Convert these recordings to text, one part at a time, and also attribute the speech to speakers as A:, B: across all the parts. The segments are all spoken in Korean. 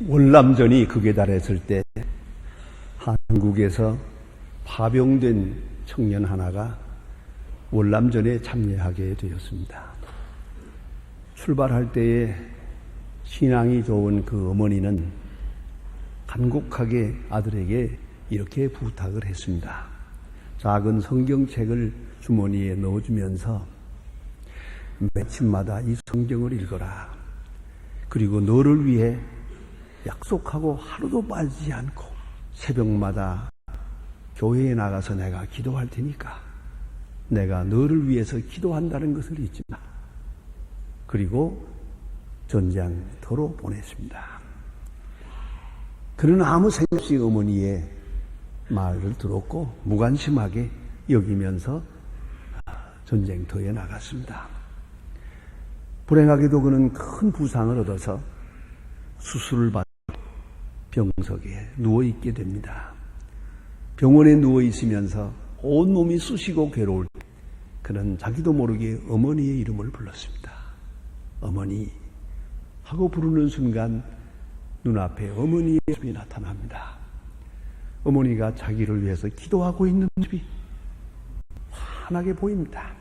A: 월남전이 극에 달했을 때 한국에서 파병된 청년 하나가 월남전에 참여하게 되었습니다. 출발할 때에 신앙이 좋은 그 어머니는 간곡하게 아들에게 이렇게 부탁을 했습니다. 작은 성경책을 주머니에 넣어주면서 매침마다 이 성경을 읽어라. 그리고 너를 위해 약속하고 하루도 빠지지 않고 새벽마다 교회에 나가서 내가 기도할 테니까 내가 너를 위해서 기도한다는 것을 잊지 마. 그리고 전장터로 보냈습니다. 그는 아무 생각 없이 어머니의 말을 들었고 무관심하게 여기면서 전쟁터에 나갔습니다. 불행하게도 그는 큰 부상을 얻어서 수술을 받고 병석에 누워있게 됩니다. 병원에 누워있으면서 온몸이 쑤시고 괴로울 때 그는 자기도 모르게 어머니의 이름을 불렀습니다. 어머니 하고 부르는 순간 눈앞에 어머니의 모습이 나타납니다. 어머니가 자기를 위해서 기도하고 있는 모습이 환하게 보입니다.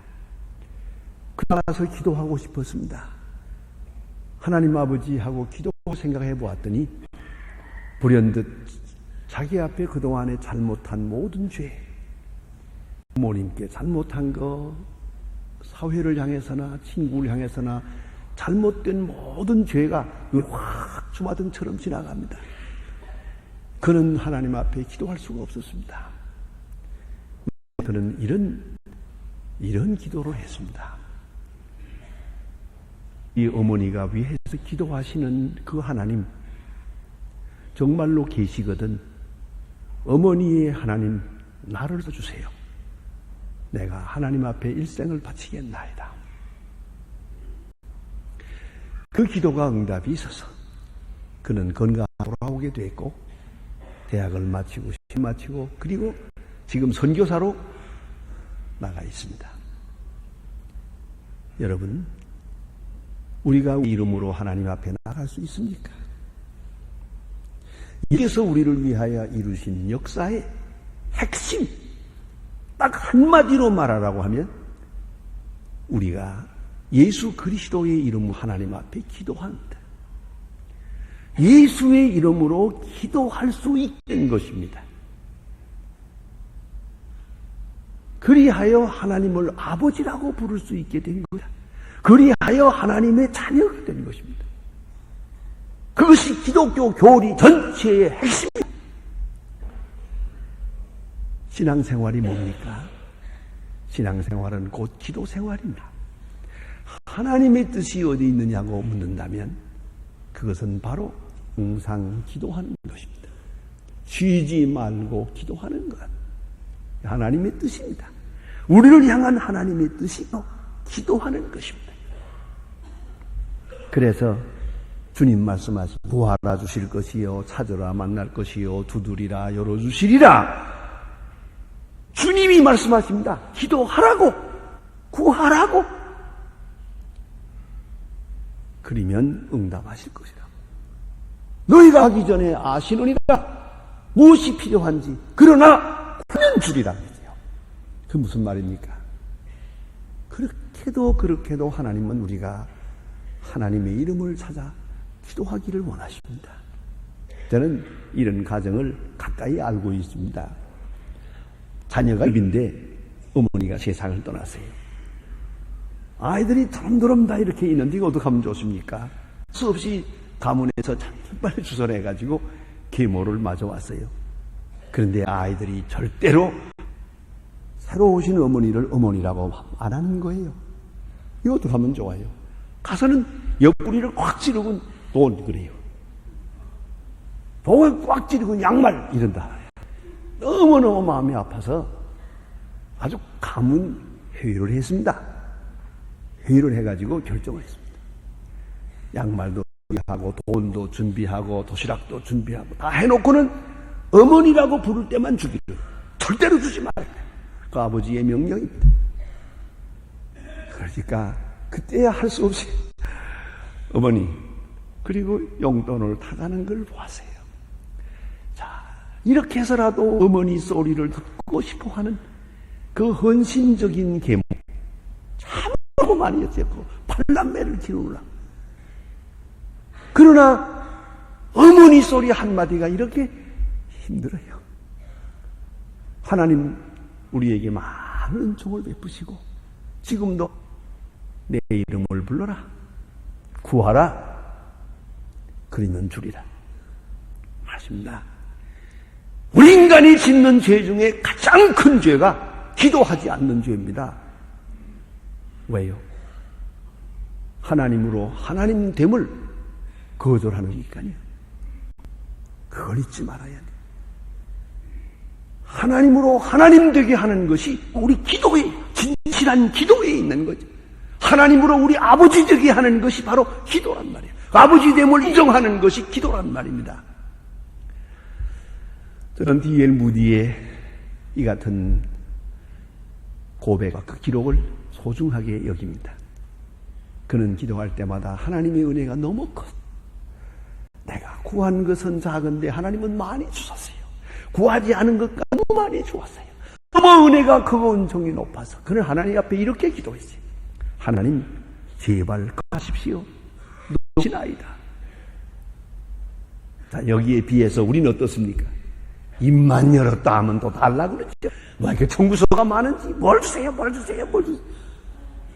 A: 그나가서 기도하고 싶었습니다. 하나님 아버지 하고 기도하고 생각해 보았더니 불현듯 자기 앞에 그동안에 잘못한 모든 죄, 부모님께 잘못한 거, 사회를 향해서나 친구를 향해서나 잘못된 모든 죄가 확 주마등처럼 지나갑니다. 그는 하나님 앞에 기도할 수가 없었습니다. 그는 이런 기도를 했습니다. 이 어머니가 위해서 기도하시는 그 하나님 정말로 계시거든 어머니의 하나님 나를 써주세요. 내가 하나님 앞에 일생을 바치겠나이다. 그 기도가 응답이 있어서 그는 건강하게 돌아오게 됐고 대학을 마치고 시험 마치고 그리고 지금 선교사로 나가 있습니다. 여러분, 우리가 이름으로 하나님 앞에 나갈 수 있습니까? 이래서 우리를 위하여 이루신 역사의 핵심, 딱 한마디로 말하라고 하면 우리가 예수 그리스도의 이름으로 하나님 앞에 기도합니다. 예수의 이름으로 기도할 수 있게 된 것입니다. 그리하여 하나님을 아버지라고 부를 수 있게 된 것이다. 그리하여 하나님의 자녀가 된 것입니다. 그것이 기독교 교리 전체의 핵심입니다. 신앙생활이 뭡니까? 신앙생활은 곧 기도생활입니다. 하나님의 뜻이 어디 있느냐고 묻는다면 그것은 바로 항상 기도하는 것입니다. 쉬지 말고 기도하는 것. 하나님의 뜻입니다. 우리를 향한 하나님의 뜻이 기도하는 것입니다. 그래서 주님 말씀하신 구하라 주실 것이요 찾으라 만날 것이요 두드리라 열어주시리라. 주님이 말씀하십니다. 기도하라고 구하라고. 그러면 응답하실 것이라. 너희가 하기 전에 아시느니라 무엇이 필요한지. 그러나 구하면 주리라. 그 무슨 말입니까? 그렇게도 하나님은 우리가 하나님의 이름을 찾아 기도하기를 원하십니다. 저는 이런 가정을 가까이 알고 있습니다. 자녀가 입인데 어머니가 세상을 떠났어요. 아이들이 드럼드럼 다 이렇게 있는데 이거 어떻게 하면 좋습니까? 수없이 가문에서 빨리 주선해가지고 계모를 맞아 왔어요. 그런데 아이들이 절대로 새로 오신 어머니를 어머니라고 안 하는 거예요. 이거 어떻게 하면 좋아요? 가서는 옆구리를 꽉 찌르고 돈 그래요. 돈을 꽉 찌르고 양말 이런다. 너무너무 마음이 아파서 아주 가문 회의를 했습니다. 회의를 해가지고 결정을 했습니다. 양말도 준비하고 돈도 준비하고 도시락도 준비하고 다 해놓고는 어머니라고 부를 때만 주기를 절대로 주지 말아요. 그 아버지의 명령입니다. 그러니까 그때야 할 수 없이 어머니 그리고 용돈을 타가는 걸 보았어요. 자, 이렇게 해서라도 어머니 소리를 듣고 싶어 하는 그 헌신적인 계모, 참으로 많이 했었고, 팔남매를 기르느라. 그러나 어머니 소리 한마디가 이렇게 힘들어요. 하나님 우리에게 많은 은총을 베푸시고 지금도 내 이름을 불러라, 구하라, 그리는 줄이라 하십니다. 우리 인간이 짓는 죄 중에 가장 큰 죄가 기도하지 않는 죄입니다. 왜요? 하나님으로 하나님됨을 거절하는 거니까요. 그걸 잊지 말아야 돼. 하나님으로 하나님 되게 하는 것이 우리 기도에, 진실한 기도에 있는 거죠. 하나님으로 우리 아버지 되게 하는 것이 바로 기도란 말이에요. 아버지 됨을 인정하는 것이 기도란 말입니다. 저는 D.L. 무디의 이 같은 고백과 그 기록을 소중하게 여깁니다. 그는 기도할 때마다 하나님의 은혜가 너무 커. 내가 구한 것은 작은데 하나님은 많이 주셨어요. 구하지 않은 것과 너무 많이 주었어요. 너무 은혜가 크고 은총이 높아서 그는 하나님 앞에 이렇게 기도했어요. 하나님 제발 하십시오. 놓치나이다. 자, 여기에 비해서 우리는 어떻습니까? 입만 열었다 하면 또 달라고 그러죠. 뭐 이렇게 청구서가 많은지 뭘 주세요, 뭘 주세요, 뭘 주세요.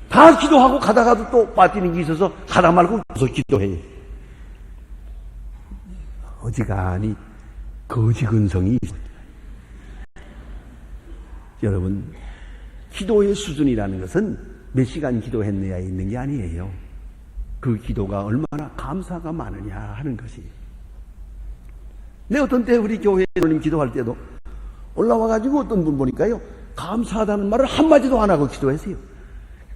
A: 다 기도하고 가다가도 또 빠지는 게 있어서 가다 말고 계속 기도해요. 어지간히 거지 근성이 있습니다. 여러분, 기도의 수준이라는 것은 몇 시간 기도했느냐에 있는 게 아니에요. 그 기도가 얼마나 감사가 많으냐 하는 것이. 내 어떤 때 우리 교회 선생님 기도할 때도 올라와가지고 어떤 분 보니까요, 감사하다는 말을 한마디도 안 하고 기도했어요.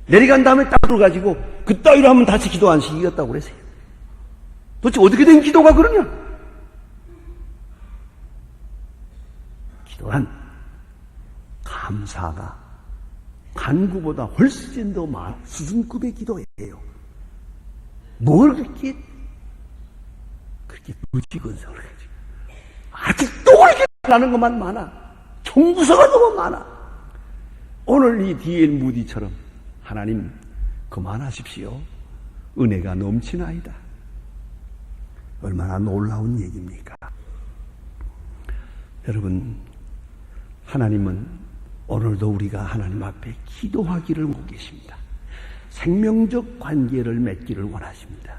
A: 내려간 다음에 딱 들어가지고 그따위로 하면 다시 기도 안 시키겠다고 그랬어요. 도대체 어떻게 된 기도가 그러냐? 기도란 감사가 간구보다 훨씬 더 많은 수준급의 기도예요. 뭘 그렇게 무지근성을 가지고 아직도 그렇게 하는 것만 많아. 청구서가 너무 많아. 오늘 이 D.L. 무디처럼 하나님 그만하십시오. 은혜가 넘치나이다. 얼마나 놀라운 얘기입니까? 여러분, 하나님은 오늘도 우리가 하나님 앞에 기도하기를 원하고 계십니다. 생명적 관계를 맺기를 원하십니다.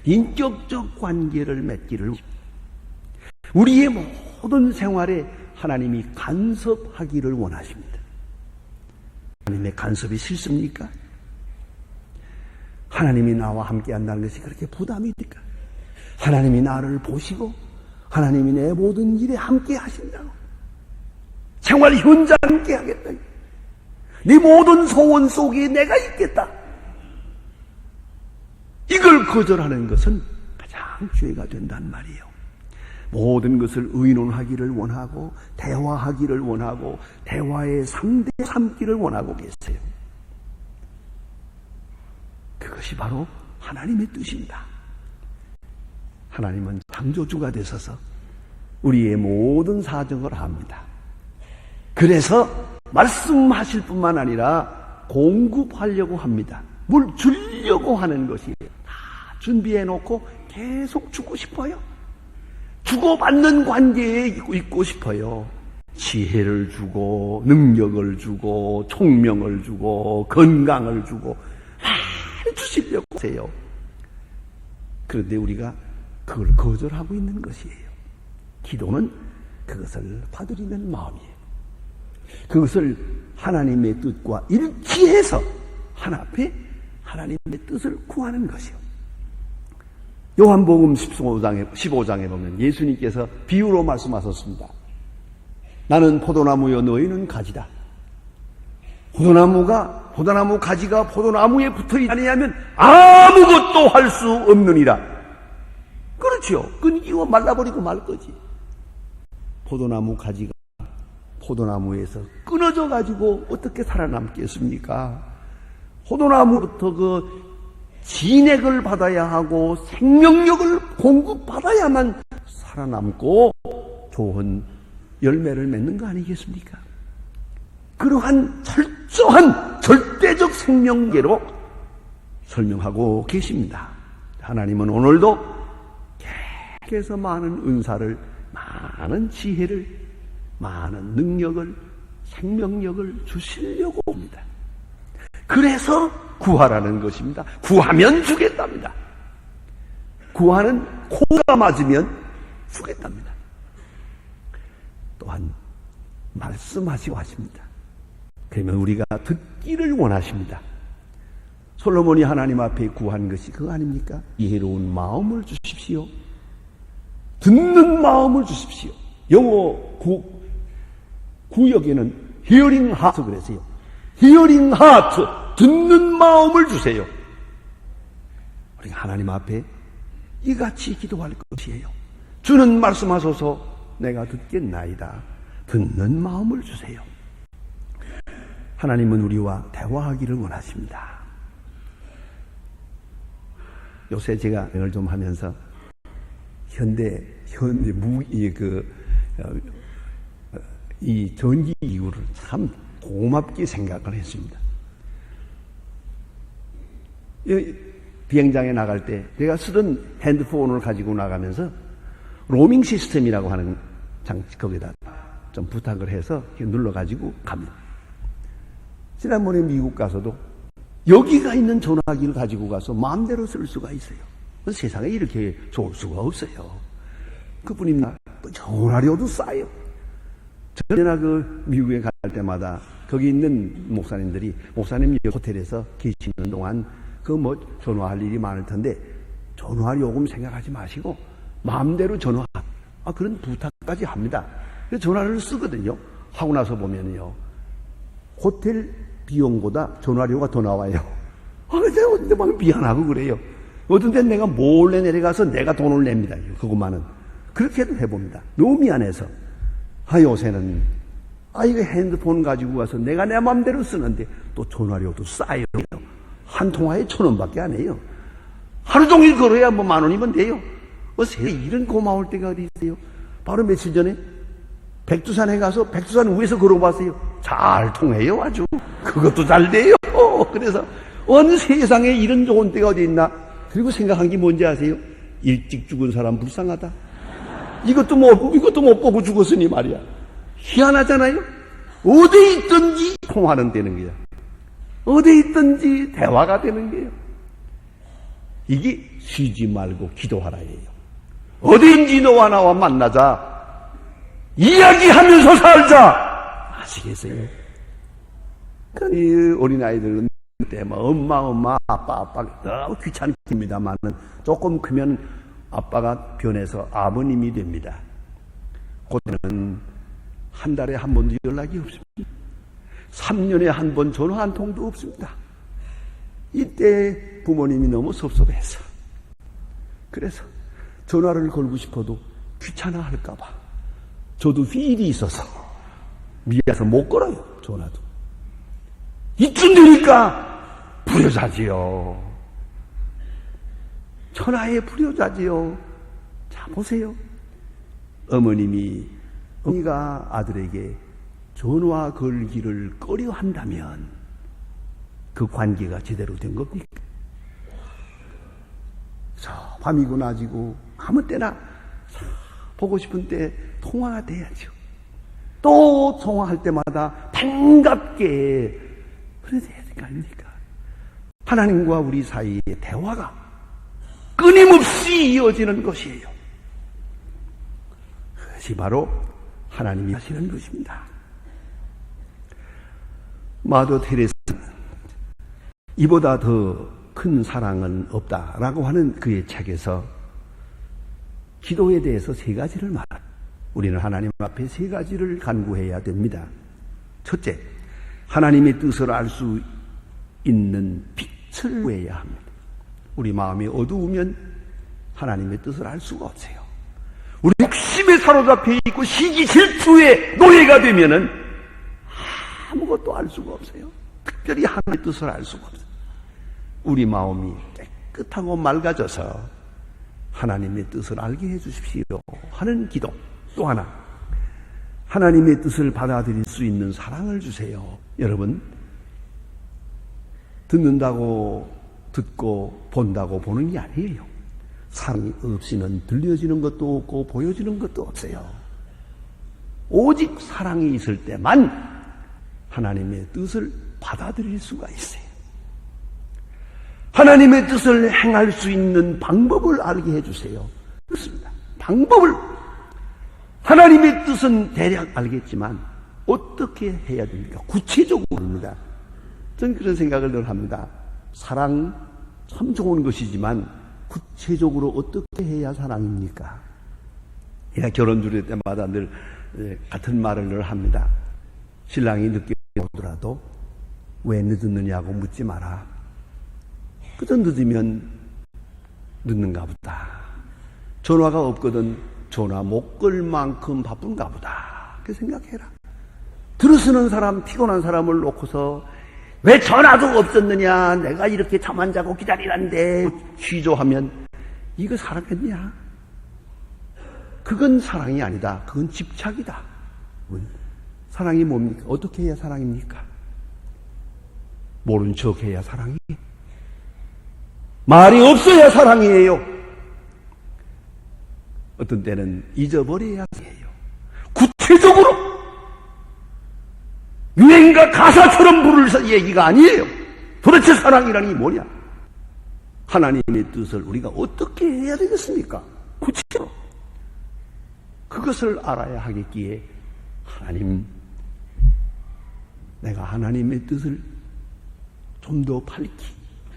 A: 인격적 관계를 맺기를 원하십니다. 우리의 모든 생활에 하나님이 간섭하기를 원하십니다. 하나님의 간섭이 싫습니까? 하나님이 나와 함께 한다는 것이 그렇게 부담이 됩니까? 하나님이 나를 보시고 하나님이 내 모든 일에 함께 하신다고. 생활 현장 함께 하겠다. 네 모든 소원 속에 내가 있겠다. 이걸 거절하는 것은 가장 죄가 된단 말이에요. 모든 것을 의논하기를 원하고 대화하기를 원하고 대화의 상대 삼기를 원하고 계세요. 그것이 바로 하나님의 뜻입니다. 하나님은 창조주가 되셔서 우리의 모든 사정을 압니다. 그래서 말씀하실 뿐만 아니라 공급하려고 합니다. 뭘 주려고 하는 것이 다 준비해 놓고 계속 주고 싶어요. 주고받는 관계에 있고 싶어요. 지혜를 주고 능력을 주고 총명을 주고 건강을 주고 많이 주시려고 하세요. 그런데 우리가 그걸 거절하고 있는 것이에요. 기도는 그것을 받으려는 마음이에요. 그것을 하나님의 뜻과 일치해서 하나 앞에 하나님의 뜻을 구하는 것이요. 요한복음 15장에 보면 예수님께서 비유로 말씀하셨습니다. 나는 포도나무요 너희는 가지다. 포도나무 가지가 포도나무에 붙어있지 아니하면 아무것도 할 수 없느니라. 그렇죠. 끊기고 말라버리고 말 거지. 포도나무 가지가 포도나무에서 끊어져 가지고 어떻게 살아남겠습니까? 포도나무부터 그 진액을 받아야 하고 생명력을 공급받아야만 살아남고 좋은 열매를 맺는 거 아니겠습니까? 그러한 철저한 절대적 생명계로 설명하고 계십니다. 하나님은 오늘도 계속해서 많은 은사를, 많은 지혜를, 많은 능력을, 생명력을 주시려고 합니다. 그래서 구하라는 것입니다. 구하면 주겠답니다. 구하는 코가 맞으면 주겠답니다. 또한 말씀하시고 하십니다. 그러면 우리가 듣기를 원하십니다. 솔로몬이 하나님 앞에 구한 것이 그거 아닙니까? 이해로운 마음을 주십시오. 듣는 마음을 주십시오. 영어 구역에는 hearing heart 그랬어요. hearing heart, 듣는 마음을 주세요. 우리가 하나님 앞에 이같이 기도할 것이에요. 주는 말씀하소서 내가 듣겠나이다. 듣는 마음을 주세요. 하나님은 우리와 대화하기를 원하십니다. 요새 제가 여행을 좀 하면서 이 전기 기구를 참 고맙게 생각을 했습니다. 비행장에 나갈 때 내가 쓰던 핸드폰을 가지고 나가면서 로밍 시스템이라고 하는 거기다 좀 부탁을 해서 눌러가지고 갑니다. 지난번에 미국 가서도 여기가 있는 전화기를 가지고 가서 마음대로 쓸 수가 있어요. 세상에 이렇게 좋을 수가 없어요. 그뿐입니다. 전화료도 싸요. 전에나 미국에 갈 때마다 거기 있는 목사님들이 목사님 호텔에서 계시는 동안 전화할 일이 많을 텐데 전화 요금 생각하지 마시고 마음대로 그런 부탁까지 합니다. 그래서 전화를 쓰거든요. 하고 나서 보면요. 호텔 비용보다 전화료가 더 나와요. 내가 어떤 데 막 미안하고 그래요. 어떤 데 내가 몰래 내려가서 내가 돈을 냅니다. 그것만은. 그렇게도 해봅니다. 너무 미안해서. 요새는, 이거 핸드폰 가지고 가서 내가 내 맘대로 쓰는데 또 전화료도 싸요. 한 통화에 1,000원밖에 안 해요. 하루 종일 걸어야 10,000원이면 돼요. 세상에 이런 고마울 때가 어디 있어요? 바로 며칠 전에 백두산에 가서 백두산 위에서 걸어봤어요. 잘 통해요, 아주. 그것도 잘 돼요. 그래서 어느 세상에 이런 좋은 때가 어디 있나? 그리고 생각한 게 뭔지 아세요? 일찍 죽은 사람 불쌍하다. 이것도 못 보고 죽었으니 말이야. 희한하잖아요? 어디 있든지 통화는 되는 거야. 어디 있든지 대화가 되는 거예요. 이게 쉬지 말고 기도하라예요. 어디인지 너와 나와 만나자. 이야기하면서 살자. 아시겠어요? 이 어린아이들은 때 엄마, 아빠 너무 귀찮습니다만 조금 크면 아빠가 변해서 아버님이 됩니다. 그때는 한 달에 한 번도 연락이 없습니다. 3년에 한 번 전화 한 통도 없습니다. 이때 부모님이 너무 섭섭해서 그래서 전화를 걸고 싶어도 귀찮아 할까봐 저도 휠이 있어서 미안해서 못 걸어요. 전화도. 이쯤 되니까 불효자지요. 천하의 불효자지요. 자, 보세요. 어머니가 아들에게 전화 걸기를 꺼려 한다면 그 관계가 제대로 된 겁니까? 밤이고 낮이고 아무 때나 보고 싶은 때 통화가 돼야죠. 또 통화할 때마다 반갑게 그래야 될 거 아닙니까? 하나님과 우리 사이의 대화가 끊임없이 이어지는 것이에요. 그것이 바로 하나님이 하시는 것입니다. 마더 테레사는 이보다 더 큰 사랑은 없다라고 하는 그의 책에서 기도에 대해서 3가지를 말합니다. 우리는 하나님 앞에 3가지를 간구해야 됩니다. 첫째, 하나님의 뜻을 알 수 있는 빛을 구해야 합니다. 우리 마음이 어두우면 하나님의 뜻을 알 수가 없어요. 우리 욕심에 사로잡혀 있고 시기 질투의 노예가 되면은 아무것도 알 수가 없어요. 특별히 하나님의 뜻을 알 수가 없어요. 우리 마음이 깨끗하고 맑아져서 하나님의 뜻을 알게 해주십시오 하는 기도. 또 하나, 하나님의 뜻을 받아들일 수 있는 사랑을 주세요. 여러분, 듣는다고 듣고 본다고 보는 게 아니에요. 사랑이 없이는 들려지는 것도 없고 보여지는 것도 없어요. 오직 사랑이 있을 때만 하나님의 뜻을 받아들일 수가 있어요. 하나님의 뜻을 행할 수 있는 방법을 알게 해주세요. 그렇습니다. 방법을. 하나님의 뜻은 대략 알겠지만 어떻게 해야 됩니까? 구체적으로입니다. 저는 그런 생각을 늘 합니다. 사랑 참 좋은 것이지만 구체적으로 어떻게 해야 사랑입니까? 제가 결혼 주례 때마다 늘 같은 말을 늘 합니다. 신랑이 늦게 오더라도 왜 늦었느냐고 묻지 마라. 그저 늦으면 늦는가 보다. 전화가 없거든 전화 못 걸 만큼 바쁜가 보다. 그렇게 생각해라. 들으시는 사람, 피곤한 사람을 놓고서 왜 전화도 없었느냐, 내가 이렇게 잠 안 자고 기다리란데 취조하면 이거 사랑했냐? 그건 사랑이 아니다. 그건 집착이다. 사랑이 뭡니까? 어떻게 해야 사랑입니까? 모른 척 해야 사랑이? 말이 없어야 사랑이에요. 어떤 때는 잊어버려야 사랑이에요. 구체적으로 유행가 가사처럼 부를 얘기가 아니에요. 도대체 사랑이라는 게 뭐냐? 하나님의 뜻을 우리가 어떻게 해야 되겠습니까? 구체적으로 그것을 알아야 하겠기에 하나님, 내가 하나님의 뜻을 좀 더 밝히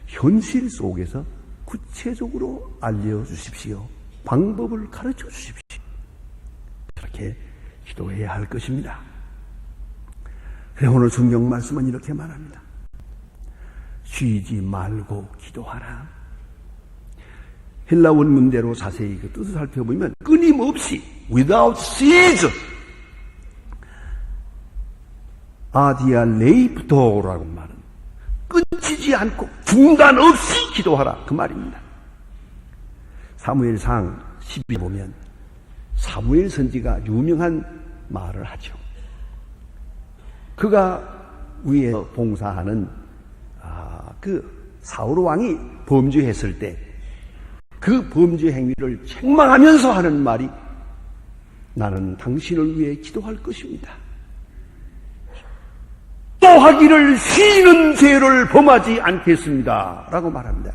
A: 현실 속에서 구체적으로 알려주십시오. 방법을 가르쳐 주십시오. 그렇게 기도해야 할 것입니다. 그래, 오늘 성경 말씀은 이렇게 말합니다. 쉬지 말고 기도하라. 헬라 원문대로 자세히 그 뜻을 살펴보면 끊임없이 without cease 아디아 레이프토라고 말은 끊지지 않고 중단 없이 기도하라 그 말입니다. 사무엘상 12에 보면 사무엘 선지가 유명한 말을 하죠. 그가 위에 봉사하는 그 사울 왕이 범죄했을 때 그 범죄 행위를 책망하면서 하는 말이 나는 당신을 위해 기도할 것입니다. 또 하기를 쉬는 죄를 범하지 않겠습니다. 라고 말합니다.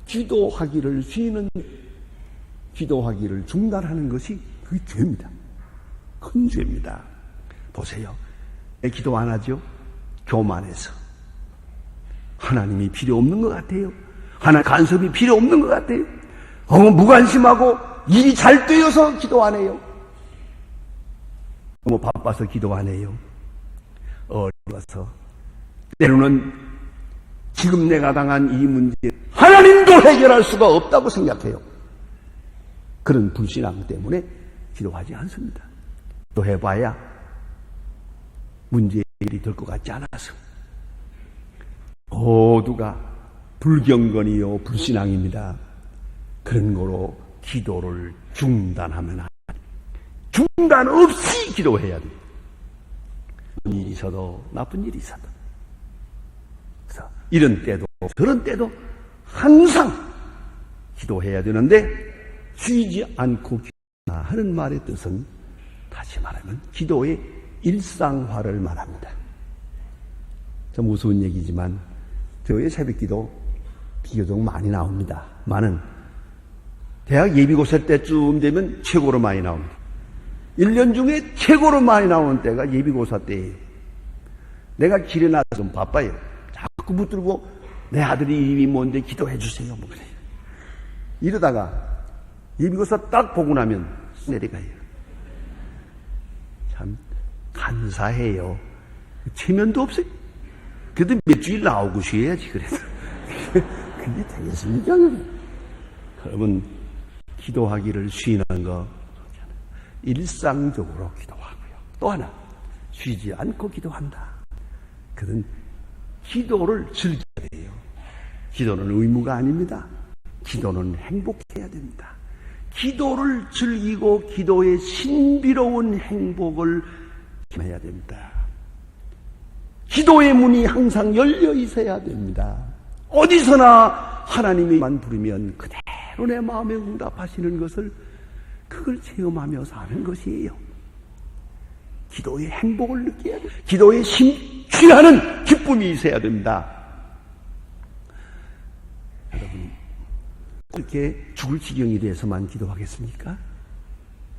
A: 기도하기를 쉬는, 기도하기를 중단하는 것이 그 죄입니다. 큰 죄입니다. 보세요. 왜 기도 안 하죠? 교만해서. 하나님이 필요 없는 것 같아요. 하나님 간섭이 필요 없는 것 같아요. 무관심하고 일이 잘 되어서 기도 안 해요. 너무 바빠서 기도 안 해요. 어려워서. 때로는 지금 내가 당한 이 문제 하나님도 해결할 수가 없다고 생각해요. 그런 불신앙 때문에 기도하지 않습니다. 또 해봐야 문제 해결이 될 것 같지 않아서. 모두가 불경건이요 불신앙입니다. 그런 거로 기도를 중단하면 중단 없이 기도해야 돼요. 좋은 일이 있어도 나쁜 일이 있어도. 그래서 이런 때도 저런 때도 항상 기도해야 되는데 쉬지 않고 기도하라 하는 말의 뜻은 다시 말하면 기도의 일상화를 말합니다. 좀 우스운 얘기지만 저의 새벽기도 비교적 많이 나옵니다. 많은 대학 예비고사 때쯤 되면 최고로 많이 나옵니다. 1년 중에 최고로 많이 나오는 때가 예비고사 때예요. 내가 길에 나가서 좀 바빠요. 자꾸 붙들고 내 아들이 이름이 뭔데 기도해 주세요. 뭐 그래요. 이러다가 예비고사 딱 보고 나면 내려가요. 참 간사해요. 체면도 없어요. 그래도 몇 주일 나오고 쉬어야지 그래도. 그게 되겠습니까? 여러분, 기도하기를 쉬는 거 일상적으로 기도하고요. 또 하나, 쉬지 않고 기도한다. 그는 기도를 즐겨야 돼요. 기도는 의무가 아닙니다. 기도는 행복해야 됩니다. 기도를 즐기고 기도의 신비로운 행복을 해야 됩니다. 기도의 문이 항상 열려 있어야 됩니다. 어디서나 하나님이만 부르면 그대로 내 마음에 응답하시는 것을 그걸 체험하며 사는 것이에요. 기도의 행복을 느껴야 돼요. 기도에 심취하는 기쁨이 있어야 됩니다. 여러분, 그렇게 죽을 지경이 돼서만 기도하겠습니까?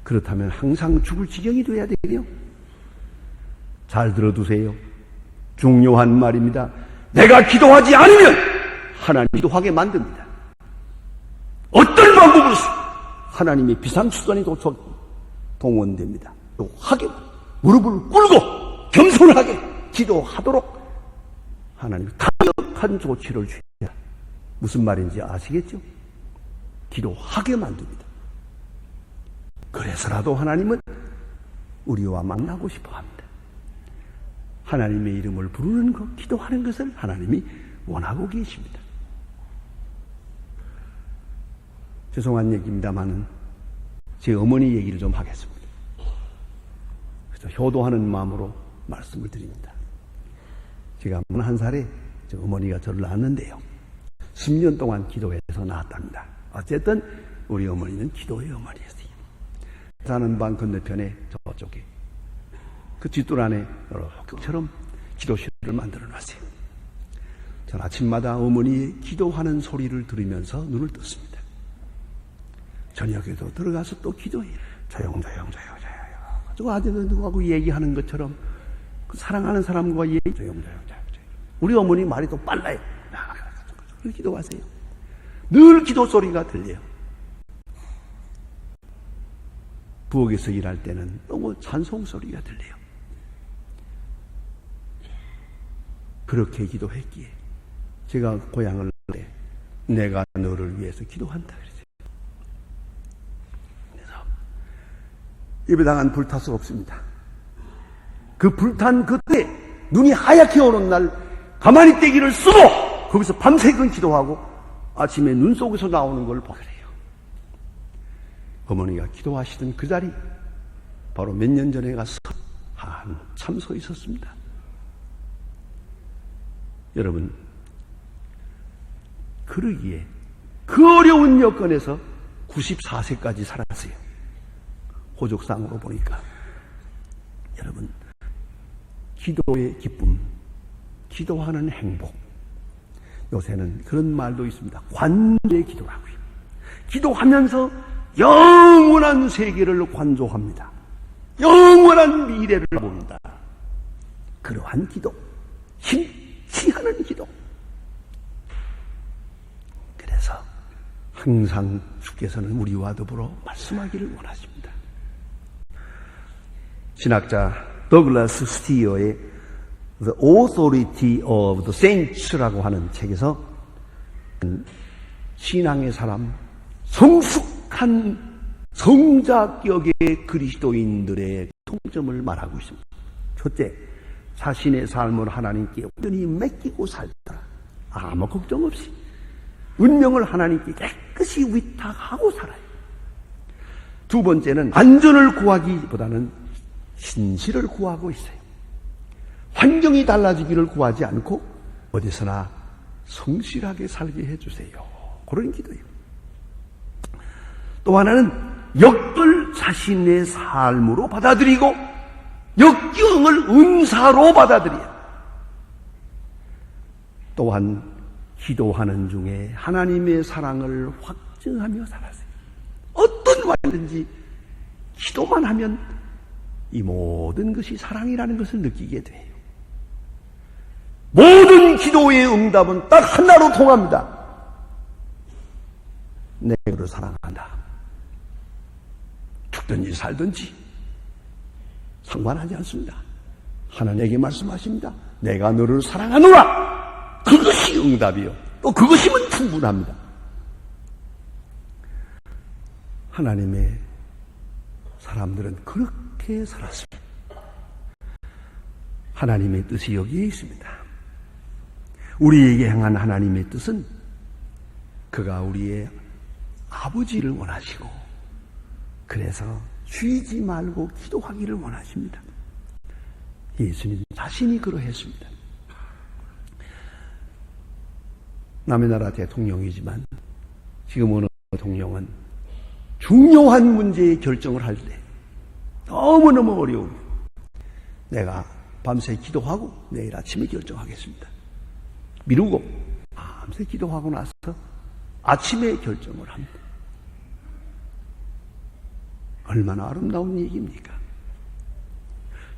A: 그렇다면 항상 죽을 지경이 돼야 되요. 잘 들어두세요. 중요한 말입니다. 내가 기도하지 않으면 하나님 기도하게 만듭니다. 어떤 방법으로 하나님의 비상수단이 동원됩니다. 하게 무릎을 꿇고 겸손하게 기도하도록 하나님이 강력한 조치를 취해야. 무슨 말인지 아시겠죠? 기도하게 만듭니다. 그래서라도 하나님은 우리와 만나고 싶어 합니다. 하나님의 이름을 부르는 것, 기도하는 것을 하나님이 원하고 계십니다. 죄송한 얘기입니다만은 제 어머니 얘기를 좀 하겠습니다. 그래서 효도하는 마음으로 말씀을 드립니다. 제가 41살에 어머니가 저를 낳았는데요. 10년 동안 기도해서 낳았답니다. 어쨌든 우리 어머니는 기도의 어머니였어요. 사는 방 건너편에 저쪽에 그 뒷돌 안에 학교처럼 기도실을 만들어 놨어요. 전 아침마다 어머니의 기도하는 소리를 들으면서 눈을 떴습니다. 저녁에도 들어가서 또 기도해요. 조용조용. 가지고 아들은 누구하고 얘기하는 것처럼 그 사랑하는 사람과 조용조용. 우리 어머니 말이 또 빨라요. 기도하세요. 늘 기도 소리가 들려요. 부엌에서 일할 때는 너무 찬송 소리가 들려요. 그렇게 기도했기에 제가 고향을 때 내가 너를 위해서 기도한다 그랬어요. 그래서 예배당은 불탈 수 없습니다. 그 불탄 그때 눈이 하얗게 오는 날 가만히 떼기를 쓰고 거기서 밤새건 기도하고 아침에 눈 속에서 나오는 걸 보게 돼요. 어머니가 기도하시던 그 자리 바로 몇 년 전에 가서 한참 서 있었습니다. 여러분, 그러기에 그 어려운 여건에서 94세까지 살았어요. 호족상으로 보니까. 여러분, 기도의 기쁨, 기도하는 행복. 요새는 그런 말도 있습니다. 관조의 기도라고요. 기도하면서 영원한 세계를 관조합니다. 영원한 미래를 봅니다. 그러한 기도, 심취하는 기도. 그래서 항상 주께서는 우리와 더불어 말씀하기를 원하십니다. 신학자 더글라스 스티어의 The Authority of the Saints라고 하는 책에서 신앙의 사람, 성숙한 성자격의 그리스도인들의 통점을 말하고 있습니다. 첫째, 자신의 삶을 하나님께 온전히 맡기고 살더라. 아무 걱정 없이 운명을 하나님께 깨끗이 위탁하고 살아요. 두 번째는 안전을 구하기보다는 신실을 구하고 있어요. 환경이 달라지기를 구하지 않고 어디서나 성실하게 살게 해주세요. 그런 기도예요. 또 하나는 역을 자신의 삶으로 받아들이고 역경을 은사로 받아들여요. 또한 기도하는 중에 하나님의 사랑을 확증하며 살았어요. 어떤 말이든지 기도만 하면 이 모든 것이 사랑이라는 것을 느끼게 돼요. 모든 기도의 응답은 딱 하나로 통합니다. 내가 너를 사랑한다. 죽든지 살든지 상관하지 않습니다. 하나님에게 말씀하십니다. 내가 너를 사랑하노라. 그것이 응답이요. 또 그것이면 충분합니다. 하나님의 사람들은 그렇게 살았습니다. 하나님의 뜻이 여기에 있습니다. 우리에게 향한 하나님의 뜻은 그가 우리의 아버지를 원하시고 그래서 쉬지 말고 기도하기를 원하십니다. 예수님 자신이 그러했습니다. 남의 나라 대통령이지만 지금 어느 대통령은 중요한 문제의 결정을 할 때 너무너무 어려운 내가 밤새 기도하고 내일 아침에 결정하겠습니다. 미루고 밤새 기도하고 나서 아침에 결정을 합니다. 얼마나 아름다운 얘기입니까?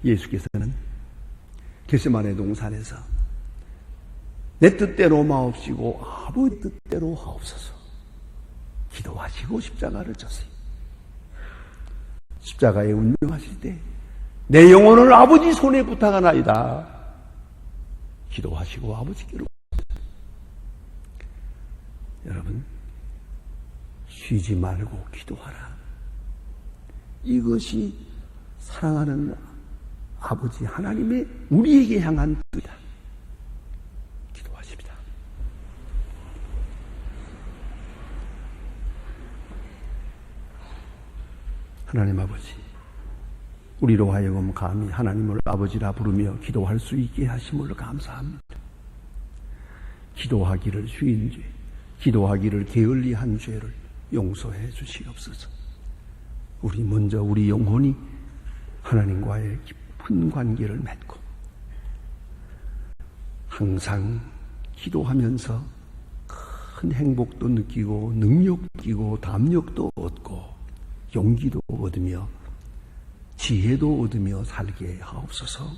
A: 예수께서는 겟세마네 동산에서 내 뜻대로 마옵시고 아버지 뜻대로 하옵소서 기도하시고 십자가를 졌어요. 십자가에 운명하실 때 내 영혼을 아버지 손에 부탁하나이다. 기도하시고 아버지께로. 여러분, 쉬지 말고 기도하라. 이것이 사랑하는 아버지 하나님의 우리에게 향한 뜻이다. 기도하십니다. 하나님 아버지, 우리로 하여금 감히 하나님을 아버지라 부르며 기도할 수 있게 하심을 감사합니다. 기도하기를 쉬인 죄, 기도하기를 게을리한 죄를 용서해 주시옵소서. 우리 먼저 우리 영혼이 하나님과의 깊은 관계를 맺고 항상 기도하면서 큰 행복도 느끼고 능력도 느끼고 담력도 얻고 용기도 얻으며 지혜도 얻으며 살게 하옵소서.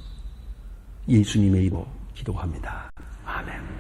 A: 예수님의 이름으로 기도합니다. 아멘.